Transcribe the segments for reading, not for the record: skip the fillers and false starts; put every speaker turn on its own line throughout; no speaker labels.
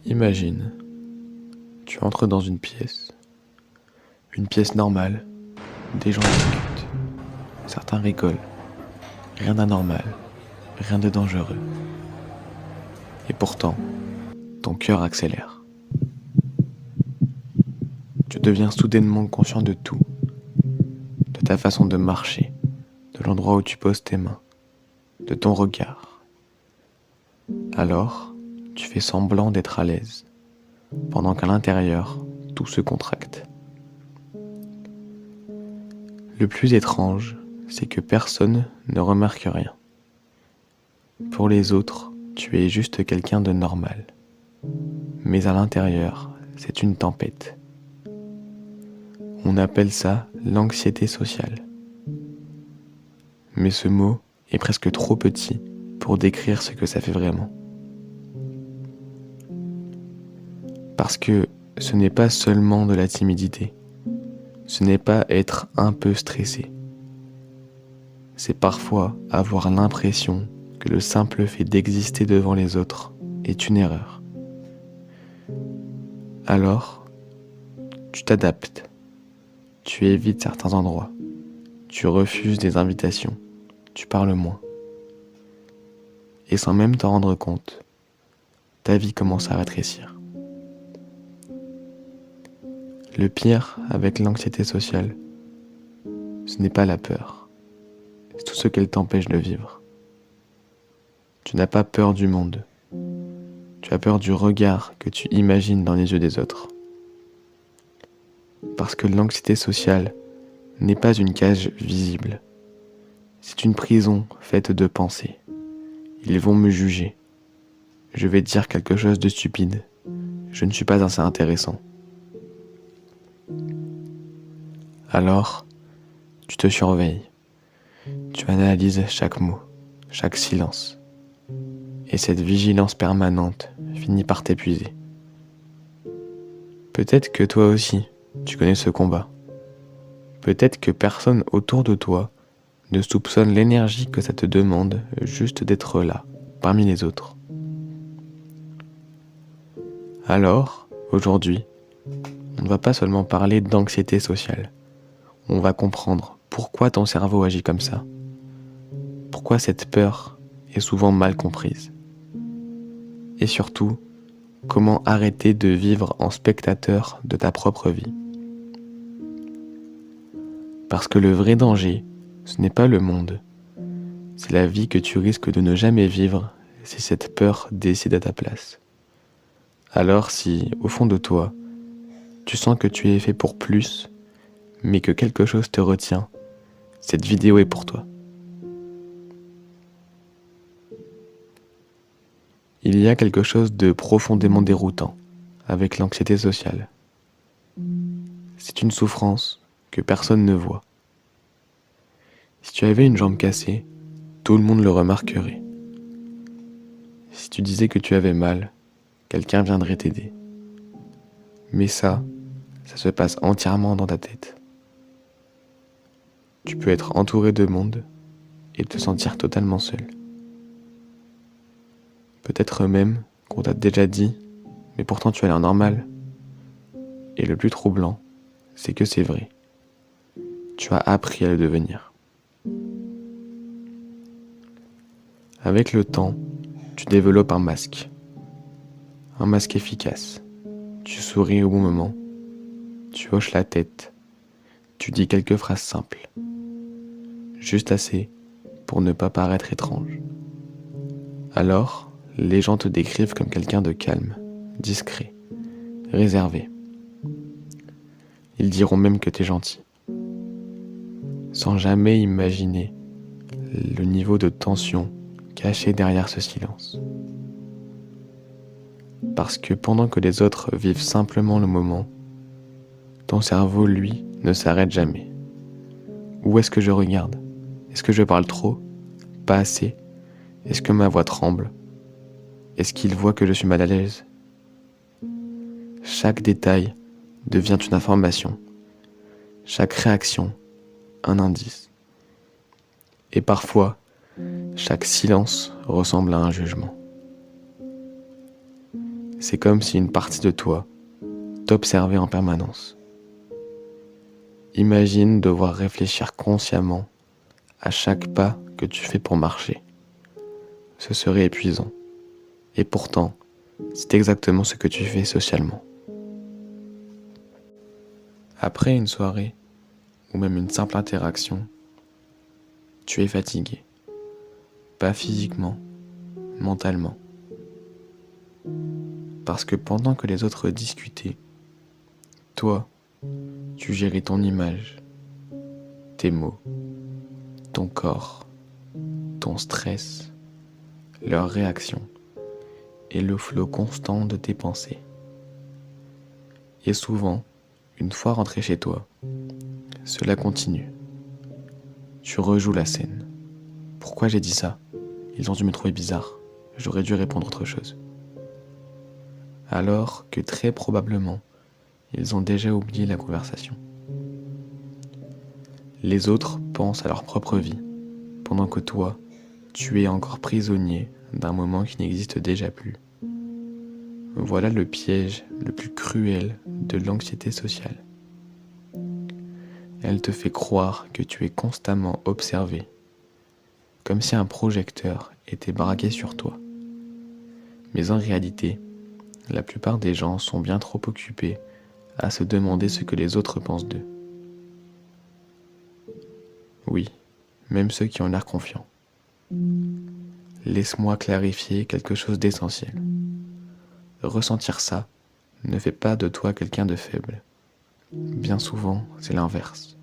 Imagine, tu entres dans une pièce normale, des gens discutent, certains rigolent, rien d'anormal, rien de dangereux. Et pourtant, ton cœur accélère. Tu deviens soudainement conscient de tout, de ta façon de marcher, de l'endroit où tu poses tes mains, de ton regard. Alors, tu fais semblant d'être à l'aise, pendant qu'à l'intérieur, tout se contracte. Le plus étrange, c'est que personne ne remarque rien. Pour les autres, tu es juste quelqu'un de normal. Mais à l'intérieur, c'est une tempête. On appelle ça l'anxiété sociale. Mais ce mot est presque trop petit pour décrire ce que ça fait vraiment. Parce que ce n'est pas seulement de la timidité. Ce n'est pas être un peu stressé. C'est parfois avoir l'impression que le simple fait d'exister devant les autres est une erreur. Alors, tu t'adaptes. Tu évites certains endroits. Tu refuses des invitations. Tu parles moins. Et sans même t'en rendre compte, ta vie commence à rétrécir. Le pire avec l'anxiété sociale, ce n'est pas la peur. C'est tout ce qu'elle t'empêche de vivre. Tu n'as pas peur du monde. Tu as peur du regard que tu imagines dans les yeux des autres. Parce que l'anxiété sociale n'est pas une cage visible. C'est une prison faite de pensées. Ils vont me juger. Je vais dire quelque chose de stupide. Je ne suis pas assez intéressant. Alors, tu te surveilles. Tu analyses chaque mot, chaque silence. Et cette vigilance permanente finit par t'épuiser. Peut-être que toi aussi, tu connais ce combat. Peut-être que personne autour de toi ne soupçonne l'énergie que ça te demande juste d'être là, parmi les autres. Alors, aujourd'hui, on ne va pas seulement parler d'anxiété sociale. On va comprendre pourquoi ton cerveau agit comme ça. Pourquoi cette peur est souvent mal comprise. Et surtout, comment arrêter de vivre en spectateur de ta propre vie. Parce que le vrai danger, ce n'est pas le monde. C'est la vie que tu risques de ne jamais vivre si cette peur décide à ta place. Alors si, au fond de toi, tu sens que tu es fait pour plus, mais que quelque chose te retient, cette vidéo est pour toi. Il y a quelque chose de profondément déroutant avec l'anxiété sociale. C'est une souffrance que personne ne voit. Si tu avais une jambe cassée, tout le monde le remarquerait. Si tu disais que tu avais mal, quelqu'un viendrait t'aider. Mais ça se passe entièrement dans ta tête. Tu peux être entouré de monde et te sentir totalement seul. Peut-être même qu'on t'a déjà dit, mais pourtant tu as l'air normal. Et le plus troublant, c'est que c'est vrai. Tu as appris à le devenir. Avec le temps, tu développes un masque. Un masque efficace. Tu souris au bon moment. Tu hoches la tête. Tu dis quelques phrases simples. Juste assez pour ne pas paraître étrange. Alors, les gens te décrivent comme quelqu'un de calme, discret, réservé. Ils diront même que t'es gentil. Sans jamais imaginer le niveau de tension caché derrière ce silence. Parce que pendant que les autres vivent simplement le moment, ton cerveau, lui, ne s'arrête jamais. Où est-ce que je regarde? Est-ce que je parle trop? Pas assez? Est-ce que ma voix tremble? Est-ce qu'il voit que je suis mal à l'aise? Chaque détail devient une information. Chaque réaction, un indice. Et parfois, chaque silence ressemble à un jugement. C'est comme si une partie de toi t'observait en permanence. Imagine devoir réfléchir consciemment à chaque pas que tu fais pour marcher. Ce serait épuisant. Et pourtant, c'est exactement ce que tu fais socialement. Après une soirée, ou même une simple interaction, tu es fatigué. Pas physiquement, mentalement. Parce que pendant que les autres discutaient, toi, tu gérais ton image, tes mots, ton corps, ton stress, leurs réactions et le flot constant de tes pensées. Et souvent, une fois rentré chez toi, cela continue. Tu rejoues la scène. Pourquoi j'ai dit ça? Ils ont dû me trouver bizarre. J'aurais dû répondre autre chose. Alors que très probablement, ils ont déjà oublié la conversation. Les autres pensent à leur propre vie, pendant que toi, tu es encore prisonnier d'un moment qui n'existe déjà plus. Voilà le piège le plus cruel de l'anxiété sociale. Elle te fait croire que tu es constamment observé, comme si un projecteur était braqué sur toi. Mais en réalité, la plupart des gens sont bien trop occupés à se demander ce que les autres pensent d'eux. Oui, même ceux qui ont l'air confiants. Laisse-moi clarifier quelque chose d'essentiel. Ressentir ça ne fait pas de toi quelqu'un de faible. Bien souvent, c'est l'inverse.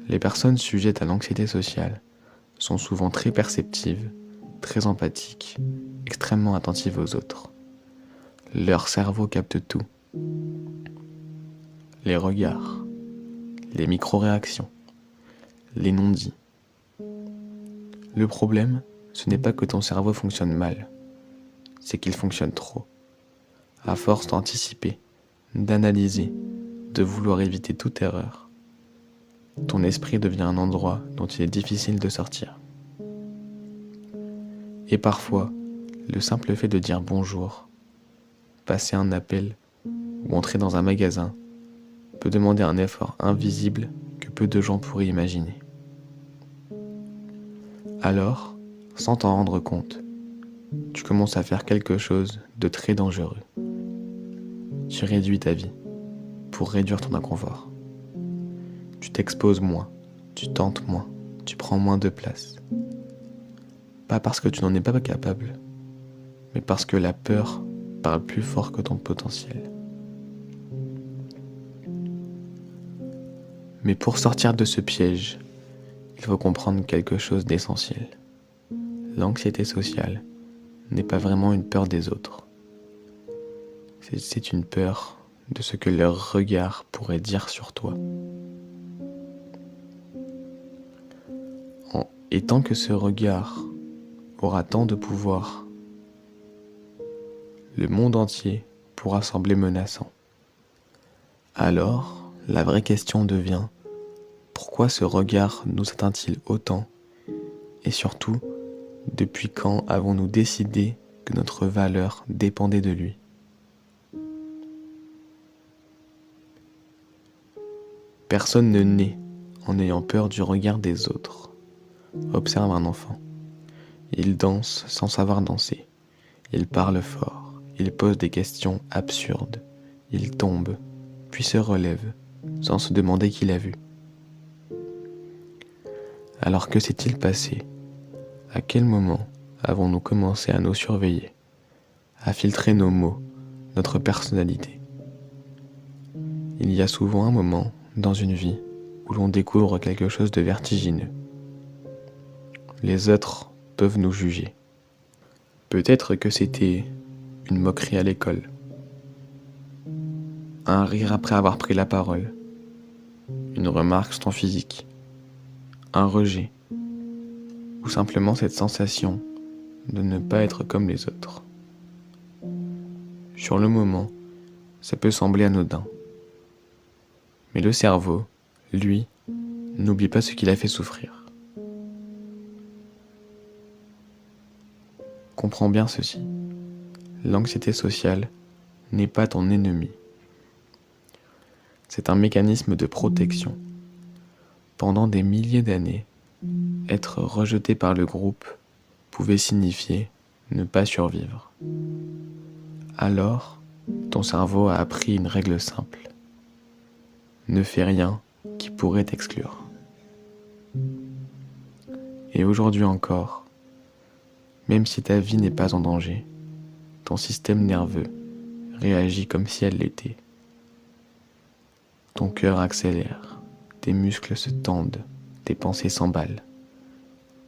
Les personnes sujettes à l'anxiété sociale sont souvent très perceptives, très empathiques, extrêmement attentives aux autres. Leur cerveau capte tout. Les regards, les micro-réactions, les non-dits. Le problème, ce n'est pas que ton cerveau fonctionne mal, c'est qu'il fonctionne trop. À force d'anticiper, d'analyser, de vouloir éviter toute erreur, ton esprit devient un endroit dont il est difficile de sortir. Et parfois, le simple fait de dire bonjour, passer un appel ou entrer dans un magasin peut demander un effort invisible que peu de gens pourraient imaginer. Alors, sans t'en rendre compte, tu commences à faire quelque chose de très dangereux. Tu réduis ta vie pour réduire ton inconfort. Tu t'exposes moins, tu tentes moins, tu prends moins de place. Pas parce que tu n'en es pas capable, mais parce que la peur parle plus fort que ton potentiel. Mais pour sortir de ce piège, il faut comprendre quelque chose d'essentiel. L'anxiété sociale n'est pas vraiment une peur des autres. C'est une peur de ce que leur regard pourrait dire sur toi. Et tant que ce regard aura tant de pouvoir, le monde entier pourra sembler menaçant. Alors, la vraie question devient: pourquoi ce regard nous atteint-il autant? Et surtout, depuis quand avons-nous décidé que notre valeur dépendait de lui? Personne ne naît en ayant peur du regard des autres. Observe un enfant. Il danse sans savoir danser. Il parle fort. Il pose des questions absurdes. Il tombe, puis se relève, sans se demander qui l'a vu. Alors que s'est-il passé? À quel moment avons-nous commencé à nous surveiller, à filtrer nos mots, notre personnalité? Il y a souvent un moment dans une vie où l'on découvre quelque chose de vertigineux. Les autres peuvent nous juger. Peut-être que c'était une moquerie à l'école, un rire après avoir pris la parole, une remarque sur ton physique, un rejet, ou simplement cette sensation de ne pas être comme les autres. Sur le moment, ça peut sembler anodin. Mais le cerveau, lui, n'oublie pas ce qu'il a fait souffrir. Comprends bien ceci. L'anxiété sociale n'est pas ton ennemi. C'est un mécanisme de protection. Pendant des milliers d'années, être rejeté par le groupe pouvait signifier ne pas survivre. Alors, ton cerveau a appris une règle simple. Ne fais rien qui pourrait t'exclure. Et aujourd'hui encore, même si ta vie n'est pas en danger, ton système nerveux réagit comme si elle l'était. Ton cœur accélère, tes muscles se tendent, tes pensées s'emballent.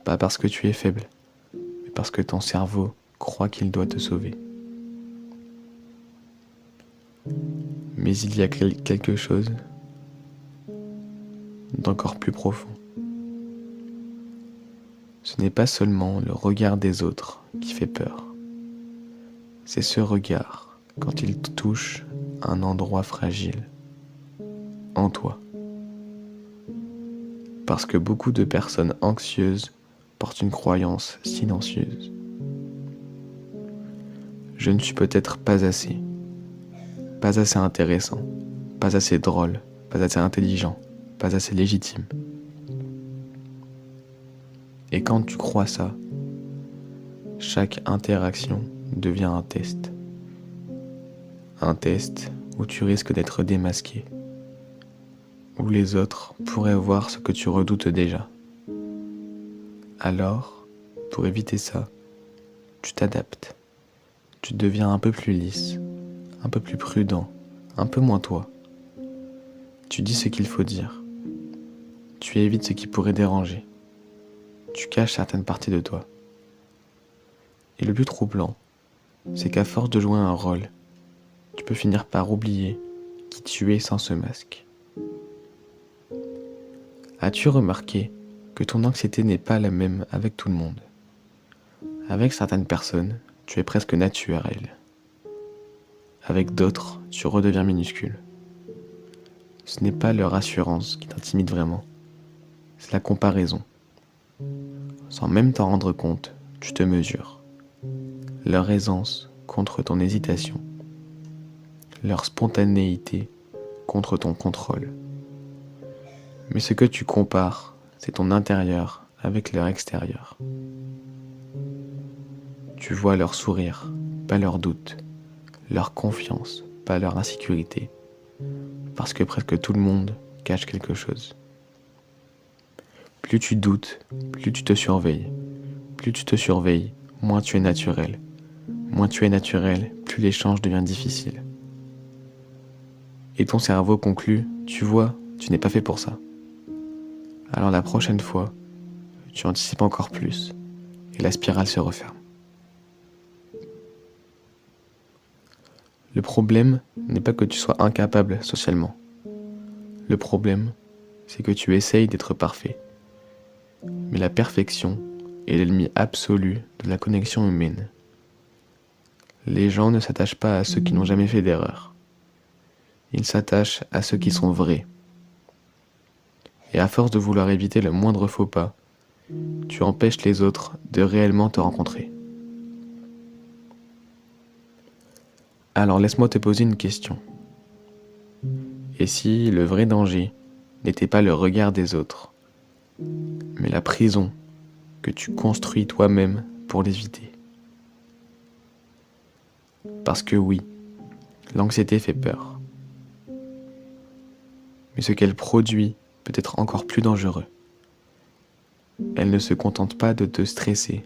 Pas parce que tu es faible, mais parce que ton cerveau croit qu'il doit te sauver. Mais il y a quelque chose d'encore plus profond. Ce n'est pas seulement le regard des autres qui fait peur. C'est ce regard quand il touche un endroit fragile en toi. Parce que beaucoup de personnes anxieuses portent une croyance silencieuse. Je ne suis peut-être pas assez intéressant, pas assez drôle, pas assez intelligent, pas assez légitime. Et quand tu crois ça, chaque interaction devient un test. Un test où tu risques d'être démasqué, où les autres pourraient voir ce que tu redoutes déjà. Alors, pour éviter ça, tu t'adaptes. Tu deviens un peu plus lisse, un peu plus prudent, un peu moins toi. Tu dis ce qu'il faut dire. Tu évites ce qui pourrait déranger. Tu caches certaines parties de toi. Et le plus troublant, c'est qu'à force de jouer un rôle, tu peux finir par oublier qui tu es sans ce masque. As-tu remarqué que ton anxiété n'est pas la même avec tout le monde? Avec certaines personnes, tu es presque naturel. Avec d'autres, tu redeviens minuscule. Ce n'est pas leur assurance qui t'intimide vraiment, c'est la comparaison. Sans même t'en rendre compte, tu te mesures. Leur aisance contre ton hésitation. Leur spontanéité contre ton contrôle. Mais ce que tu compares, c'est ton intérieur avec leur extérieur. Tu vois leur sourire, pas leur doute, leur confiance, pas leur insécurité, parce que presque tout le monde cache quelque chose. Plus tu doutes, plus tu te surveilles. Plus tu te surveilles, moins tu es naturel. Moins tu es naturel, plus l'échange devient difficile. Et ton cerveau conclut, tu vois, tu n'es pas fait pour ça. Alors la prochaine fois, tu anticipes encore plus, et la spirale se referme. Le problème n'est pas que tu sois incapable socialement. Le problème, c'est que tu essayes d'être parfait. Mais la perfection est l'ennemi absolu de la connexion humaine. Les gens ne s'attachent pas à ceux qui n'ont jamais fait d'erreur. Ils s'attachent à ceux qui sont vrais. Et à force de vouloir éviter le moindre faux pas, tu empêches les autres de réellement te rencontrer. Alors laisse-moi te poser une question. Et si le vrai danger n'était pas le regard des autres, mais la prison que tu construis toi-même pour l'éviter? Parce que oui, l'anxiété fait peur. Mais ce qu'elle produit peut être encore plus dangereux. Elle ne se contente pas de te stresser.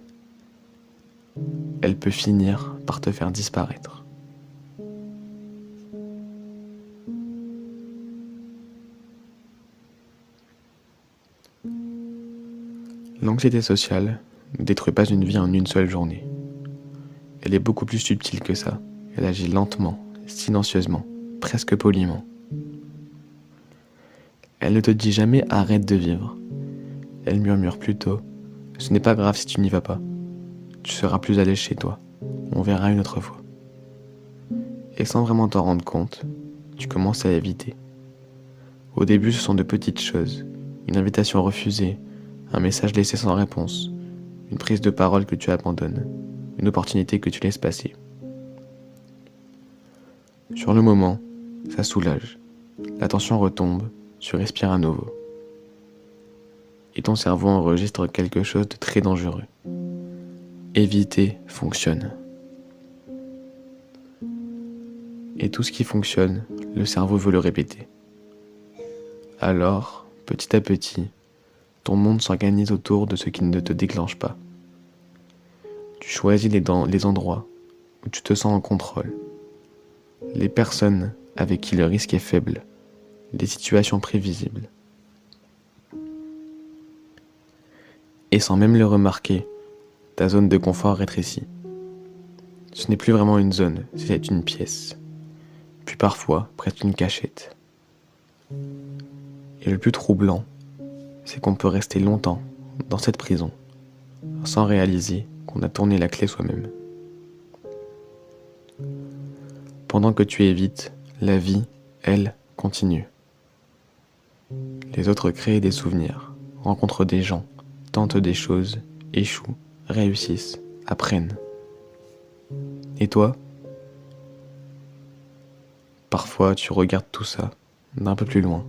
Elle peut finir par te faire disparaître. L'anxiété sociale ne détruit pas une vie en une seule journée. Elle est beaucoup plus subtile que ça. Elle agit lentement, silencieusement, presque poliment. Elle ne te dit jamais arrête de vivre. Elle murmure plutôt ce n'est pas grave si tu n'y vas pas. Tu seras plus à l'aise chez toi. On verra une autre fois. Et sans vraiment t'en rendre compte, tu commences à éviter. Au début, ce sont de petites choses. Une invitation refusée, un message laissé sans réponse, une prise de parole que tu abandonnes, une opportunité que tu laisses passer. Sur le moment, ça soulage. La tension retombe, tu respires à nouveau. Et ton cerveau enregistre quelque chose de très dangereux. Éviter fonctionne. Et tout ce qui fonctionne, le cerveau veut le répéter. Alors, petit à petit, ton monde s'organise autour de ce qui ne te déclenche pas. Tu choisis les endroits où tu te sens en contrôle, les personnes avec qui le risque est faible, les situations prévisibles. Et sans même le remarquer, ta zone de confort rétrécit. Ce n'est plus vraiment une zone, c'est une pièce. Puis parfois, presque une cachette. Et le plus troublant, c'est qu'on peut rester longtemps dans cette prison, sans réaliser qu'on a tourné la clé soi-même. Pendant que tu évites, la vie, elle, continue. Les autres créent des souvenirs, rencontrent des gens, tentent des choses, échouent, réussissent, apprennent. Et toi ? Parfois, tu regardes tout ça d'un peu plus loin,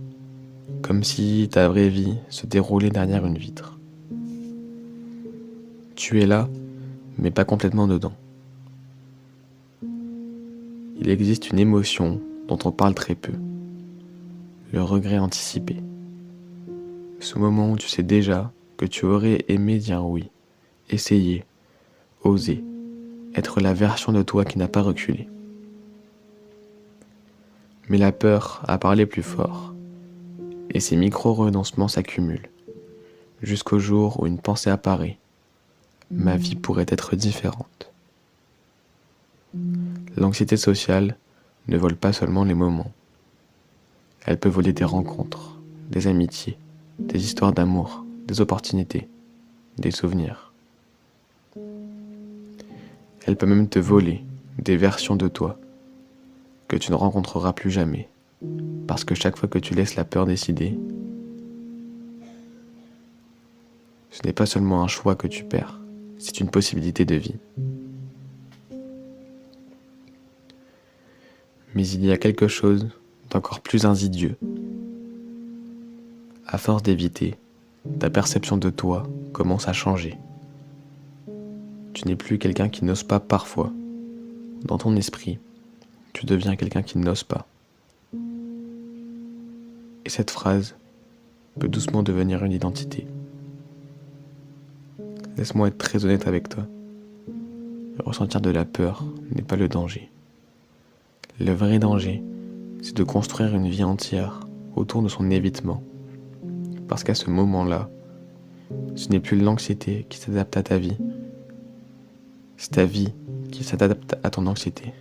comme si ta vraie vie se déroulait derrière une vitre. Tu es là, mais pas complètement dedans. Il existe une émotion dont on parle très peu, le regret anticipé. Ce moment où tu sais déjà que tu aurais aimé dire oui, essayer, oser, être la version de toi qui n'a pas reculé. Mais la peur a parlé plus fort, et ces micro-renoncements s'accumulent, jusqu'au jour où une pensée apparaît. Ma vie pourrait être différente. L'anxiété sociale ne vole pas seulement les moments. Elle peut voler des rencontres, des amitiés, des histoires d'amour, des opportunités, des souvenirs. Elle peut même te voler des versions de toi que tu ne rencontreras plus jamais, parce que chaque fois que tu laisses la peur décider, ce n'est pas seulement un choix que tu perds, c'est une possibilité de vie. Mais il y a quelque chose d'encore plus insidieux. À force d'éviter, ta perception de toi commence à changer. Tu n'es plus quelqu'un qui n'ose pas parfois. Dans ton esprit, tu deviens quelqu'un qui n'ose pas. Et cette phrase peut doucement devenir une identité. Laisse-moi être très honnête avec toi. Ressentir de la peur n'est pas le danger. Le vrai danger, c'est de construire une vie entière autour de son évitement. Parce qu'à ce moment-là, ce n'est plus l'anxiété qui s'adapte à ta vie, c'est ta vie qui s'adapte à ton anxiété.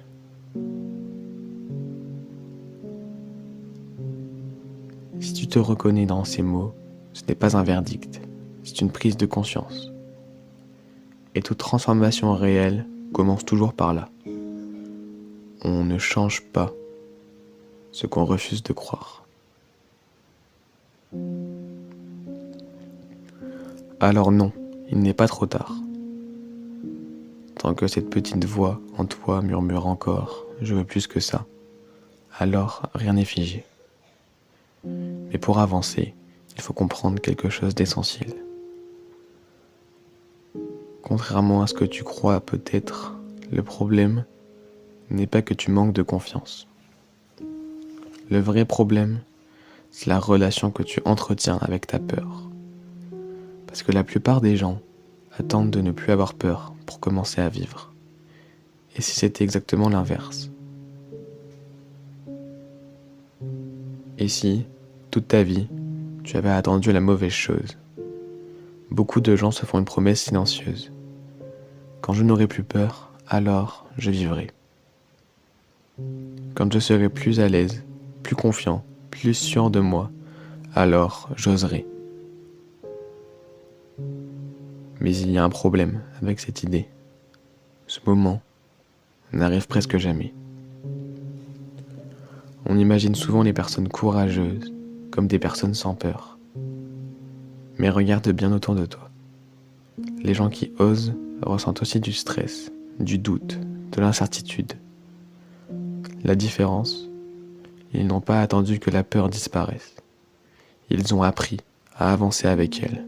Si tu te reconnais dans ces mots, ce n'est pas un verdict, c'est une prise de conscience. Et toute transformation réelle commence toujours par là. On ne change pas ce qu'on refuse de croire. Alors non, il n'est pas trop tard. Tant que cette petite voix en toi murmure encore « je veux plus que ça », alors rien n'est figé. Mais pour avancer, il faut comprendre quelque chose d'essentiel. Contrairement à ce que tu crois peut-être, le problème n'est pas que tu manques de confiance. Le vrai problème, c'est la relation que tu entretiens avec ta peur. Parce que la plupart des gens attendent de ne plus avoir peur pour commencer à vivre. Et si c'était exactement l'inverse ? Et si, toute ta vie, tu avais attendu la mauvaise chose ? Beaucoup de gens se font une promesse silencieuse. Quand je n'aurai plus peur, alors je vivrai. Quand je serai plus à l'aise, plus confiant, plus sûr de moi, alors j'oserai. Mais il y a un problème avec cette idée. Ce moment n'arrive presque jamais. On imagine souvent les personnes courageuses comme des personnes sans peur. Mais regarde bien autour de toi. Les gens qui osent ressentent aussi du stress, du doute, de l'incertitude. La différence, ils n'ont pas attendu que la peur disparaisse. Ils ont appris à avancer avec elle.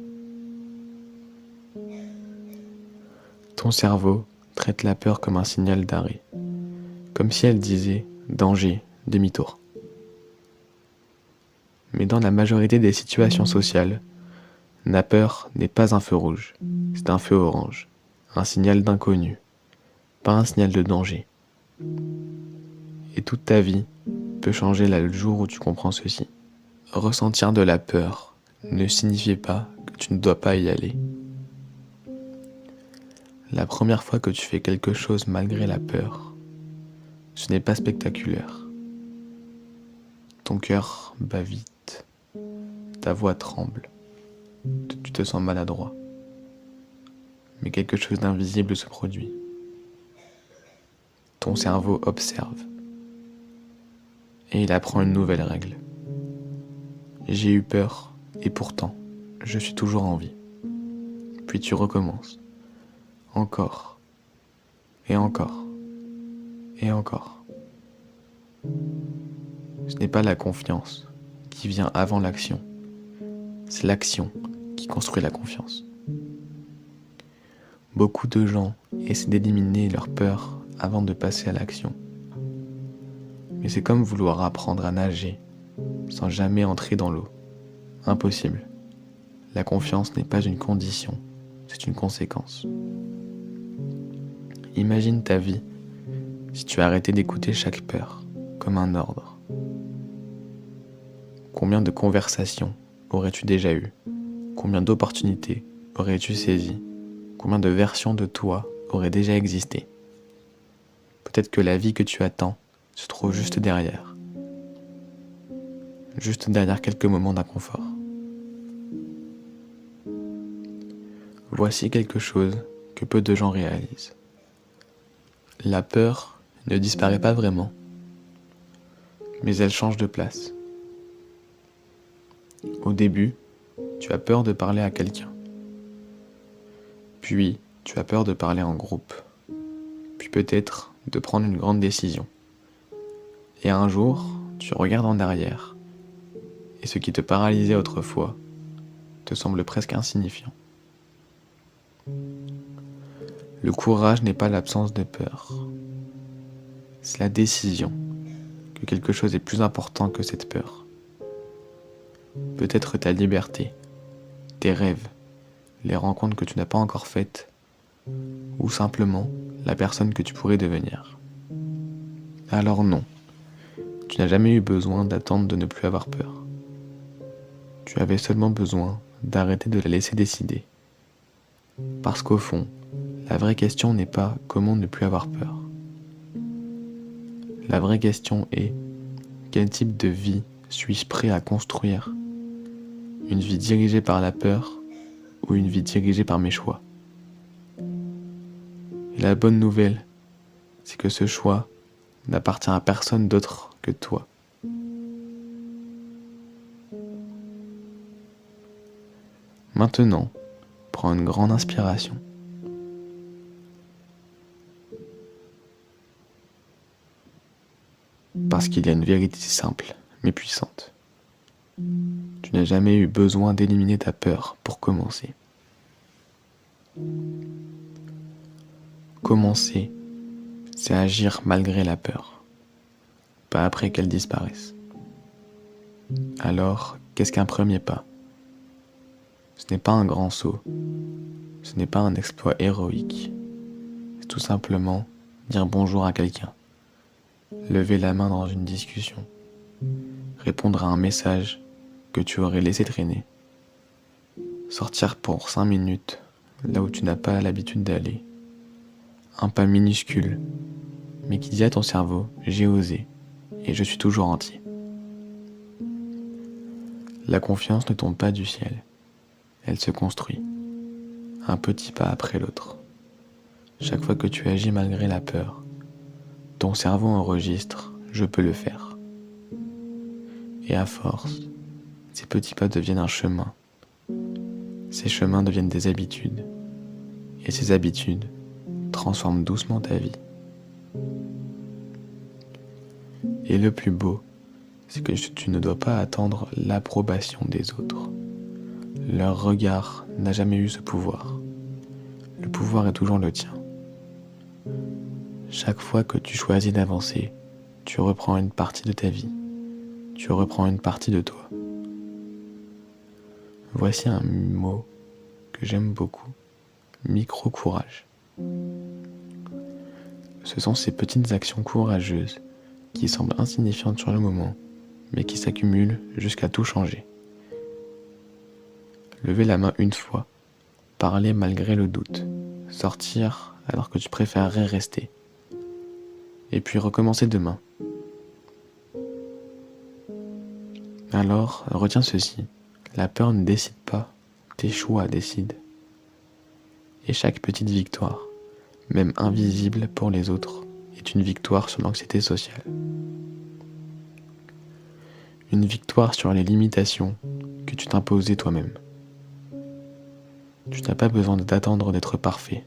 Ton cerveau traite la peur comme un signal d'arrêt, comme si elle disait « danger, demi-tour ». Mais dans la majorité des situations sociales, la peur n'est pas un feu rouge, c'est un feu orange, un signal d'inconnu, pas un signal de danger. Et toute ta vie peut changer le jour où tu comprends ceci. Ressentir de la peur ne signifie pas que tu ne dois pas y aller. La première fois que tu fais quelque chose malgré la peur, ce n'est pas spectaculaire. Ton cœur bat vite, ta voix tremble, tu te sens maladroit. Mais quelque chose d'invisible se produit. Ton cerveau observe et il apprend une nouvelle règle. J'ai eu peur et pourtant, je suis toujours en vie. Puis tu recommences. Encore. Et encore. Et encore. Ce n'est pas la confiance qui vient avant l'action. C'est l'action qui construit la confiance. Beaucoup de gens essaient d'éliminer leur peur avant de passer à l'action. Mais c'est comme vouloir apprendre à nager sans jamais entrer dans l'eau. Impossible. La confiance n'est pas une condition, c'est une conséquence. Imagine ta vie si tu arrêtais d'écouter chaque peur comme un ordre. Combien de conversations aurais-tu déjà eues? Combien d'opportunités aurais-tu saisies? Combien de versions de toi auraient déjà existé? Peut-être que la vie que tu attends se trouve juste derrière. Juste derrière quelques moments d'inconfort. Voici quelque chose que peu de gens réalisent. La peur ne disparaît pas vraiment, mais elle change de place. Au début, tu as peur de parler à quelqu'un. Puis, tu as peur de parler en groupe. Puis peut-être de prendre une grande décision. Et un jour, tu regardes en arrière, et ce qui te paralysait autrefois te semble presque insignifiant. Le courage n'est pas l'absence de peur. C'est la décision que quelque chose est plus important que cette peur. Peut-être ta liberté, tes rêves, les rencontres que tu n'as pas encore faites, ou simplement la personne que tu pourrais devenir. Alors non, tu n'as jamais eu besoin d'attendre de ne plus avoir peur. Tu avais seulement besoin d'arrêter de la laisser décider. Parce qu'au fond, la vraie question n'est pas comment ne plus avoir peur. La vraie question est quel type de vie suis-je prêt à construire? Une vie dirigée par la peur ou une vie dirigée par mes choix? Et la bonne nouvelle, c'est que ce choix n'appartient à personne d'autre que toi. Maintenant, prends une grande inspiration. Parce qu'il y a une vérité simple, mais puissante. Tu n'as jamais eu besoin d'éliminer ta peur pour commencer. Commencer, c'est agir malgré la peur, pas après qu'elle disparaisse. Alors, qu'est-ce qu'un premier pas? Ce n'est pas un grand saut, ce n'est pas un exploit héroïque, c'est tout simplement dire bonjour à quelqu'un, lever la main dans une discussion, répondre à un message que tu aurais laissé traîner, sortir pour 5 minutes là où tu n'as pas l'habitude d'aller, un pas minuscule, mais qui dit à ton cerveau « j'ai osé et je suis toujours entier ». La confiance ne tombe pas du ciel, elle se construit, un petit pas après l'autre. Chaque fois que tu agis malgré la peur, ton cerveau enregistre « je peux le faire ». Et à force, ces petits pas deviennent un chemin. Ces chemins deviennent des habitudes. Et ces habitudes transforment doucement ta vie. Et le plus beau, c'est que tu ne dois pas attendre l'approbation des autres. Leur regard n'a jamais eu ce pouvoir. Le pouvoir est toujours le tien. Chaque fois que tu choisis d'avancer, tu reprends une partie de ta vie. Tu reprends une partie de toi. Voici un mot que j'aime beaucoup. Micro-courage. Ce sont ces petites actions courageuses qui semblent insignifiantes sur le moment, mais qui s'accumulent jusqu'à tout changer. Lever la main une fois, parler malgré le doute, sortir alors que tu préférerais rester, et puis recommencer demain. Alors, retiens ceci, la peur ne décide pas, tes choix décident. Et chaque petite victoire, même invisible pour les autres, est une victoire sur l'anxiété sociale. Une victoire sur les limitations que tu t'imposais toi-même. Tu n'as pas besoin d'attendre d'être parfait.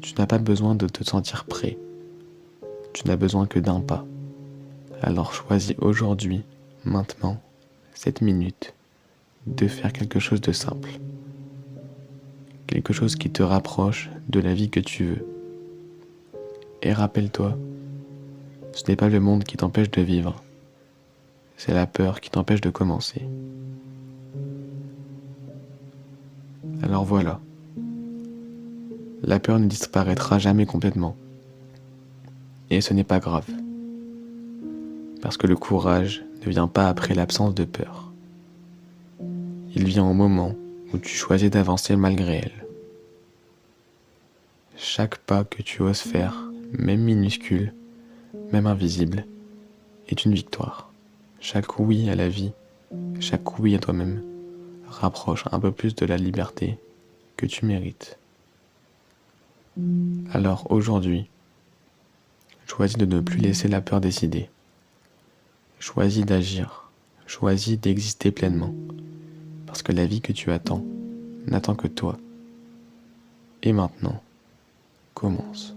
Tu n'as pas besoin de te sentir prêt. Tu n'as besoin que d'un pas. Alors choisis aujourd'hui, maintenant, cette minute, de faire quelque chose de simple. Quelque chose qui te rapproche de la vie que tu veux. Et rappelle-toi, ce n'est pas le monde qui t'empêche de vivre. C'est la peur qui t'empêche de commencer. Alors voilà. La peur ne disparaîtra jamais complètement. Et ce n'est pas grave. Parce que le courage ne vient pas après l'absence de peur. Il vient au moment où tu choisis d'avancer malgré elle. Chaque pas que tu oses faire, même minuscule, même invisible, est une victoire. Chaque oui à la vie, chaque oui à toi-même, rapproche un peu plus de la liberté que tu mérites. Alors aujourd'hui, choisis de ne plus laisser la peur décider. Choisis d'agir, choisis d'exister pleinement, parce que la vie que tu attends n'attend que toi. Et maintenant, commence.